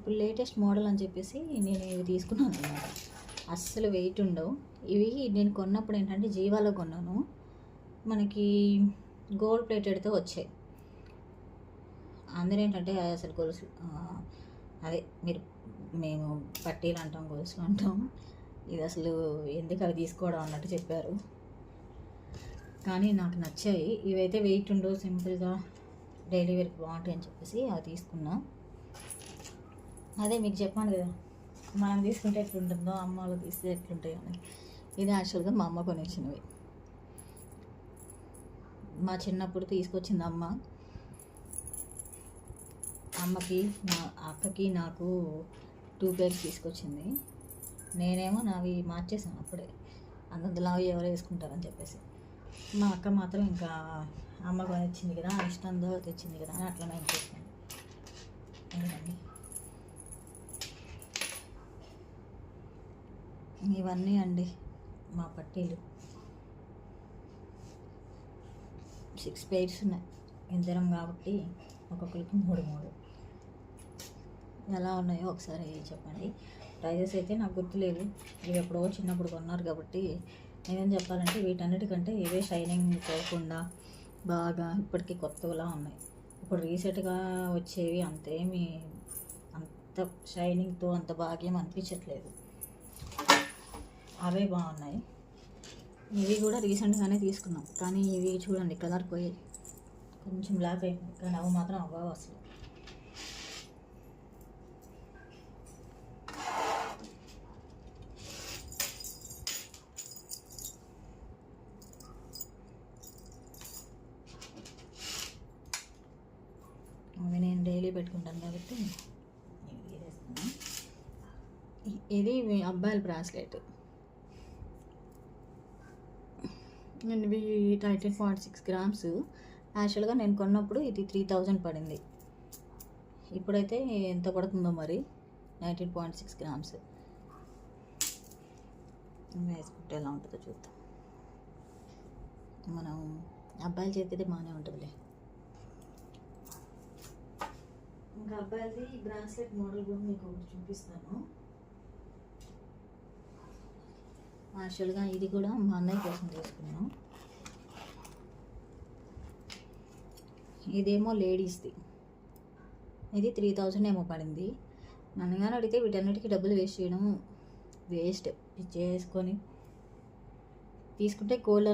ఇప్పుడు latest model అని చెప్పేసి నేను ఇవి తీసుకున్నాను అనమాట. అస్సలు వెయిట్ ఉండవు ఇవి. నేను కొన్నప్పుడు ఏంటంటే జీవాలో కొన్నాను, మనకి గోల్డ్ ప్లేటెడ్తో వచ్చాయి. అందరూ ఏంటంటే అసలు గొలుసు అదే మేము పట్టీలు అంటాం, గొలుసులు అంటాం, ఇది అసలు ఎందుకు అవి తీసుకోవడం అన్నట్టు చెప్పారు. కానీ నాకు నచ్చాయి. ఇవైతే వెయిట్ ఉండవు, సింపుల్గా డైలీ వేర్కి బాగుంటాయి అని చెప్పేసి అవి తీసుకున్నా. అదే మీకు చెప్పాను కదా, మనం తీసుకుంటే ఎట్లుంటుందో అమ్మ వాళ్ళు తీస్తే ఎట్లుంటాయో అని. ఇది యాక్చువల్గా మా అమ్మ కొనిచ్చినవి. మా చిన్నప్పుడు తీసుకొచ్చింది అమ్మ. అమ్మకి నా అక్కకి నాకు 2 pairs తీసుకొచ్చింది. నేనేమో నావి మార్చేసాను అప్పుడే, అందులో అవి ఎవరు వేసుకుంటారని చెప్పేసి. మా అక్క మాత్రం ఇంకా అమ్మ కొనిచ్చింది కదా, ఇష్టంతో తెచ్చింది కదా అని అట్లా నేను చేసాను. ఇవన్నీ అండి మా పట్టీలు. 6 pairs ఉన్నాయి, ఇద్దరం కాబట్టి ఒక్కొక్కరికి 3 ఎలా ఉన్నాయో ఒకసారి చెప్పండి. ప్రైజెస్ అయితే నాకు గుర్తులేవు, ఇవి ఎప్పుడో చిన్నప్పుడు కొన్నారు కాబట్టి. నేనేం చెప్పాలంటే వీటన్నిటికంటే ఇవే షైనింగ్ పోకుండా బాగా ఇప్పటికీ కొత్తగా ఉన్నాయి. ఇప్పుడు రీసెంట్గా వచ్చేవి అంత షైనింగ్తో అంత బాగా అనిపించట్లేదు, అవే బాగున్నాయి. ఇవి కూడా రీసెంట్గానే తీసుకున్నాం, కానీ ఇవి చూడండి కలర్ పోయి కొంచెం బ్లాక్ అయిపోయింది, కానీ అవి మాత్రం అవ్వవు అసలు. అవి నేను డైలీ పెట్టుకుంటాను కాబట్టి ఇది అబ్బాయిల బ్రాస్లెట్. ఇవి 19.6 grams. యాక్చువల్గా నేను కొన్నప్పుడు ఇది 3000 పడింది. ఇప్పుడైతే ఎంత పడుతుందో మరి. 19.6 grams వేసుకుంటే ఎలా ఉంటుందో చూద్దాం. మనం అబ్బాయిల చేతితే బాగానే ఉంటుందిలే. ఇంకా అబ్బాయిలది బ్రాస్లెట్ మోడల్ కూడా మీకు చూపిస్తాను. యాక్చువల్గా ఇది కూడా మా అన్నయ్య కోసం తీసుకున్నాను. ఇదేమో లేడీస్ది, ఇది 3000 ఏమో పడింది. నన్ను అడిగితే వీటన్నిటికీ డబ్బులు వేస్ట్ చేయడం వేస్ట్. చేసుకొని తీసుకుంటే గోల్డ్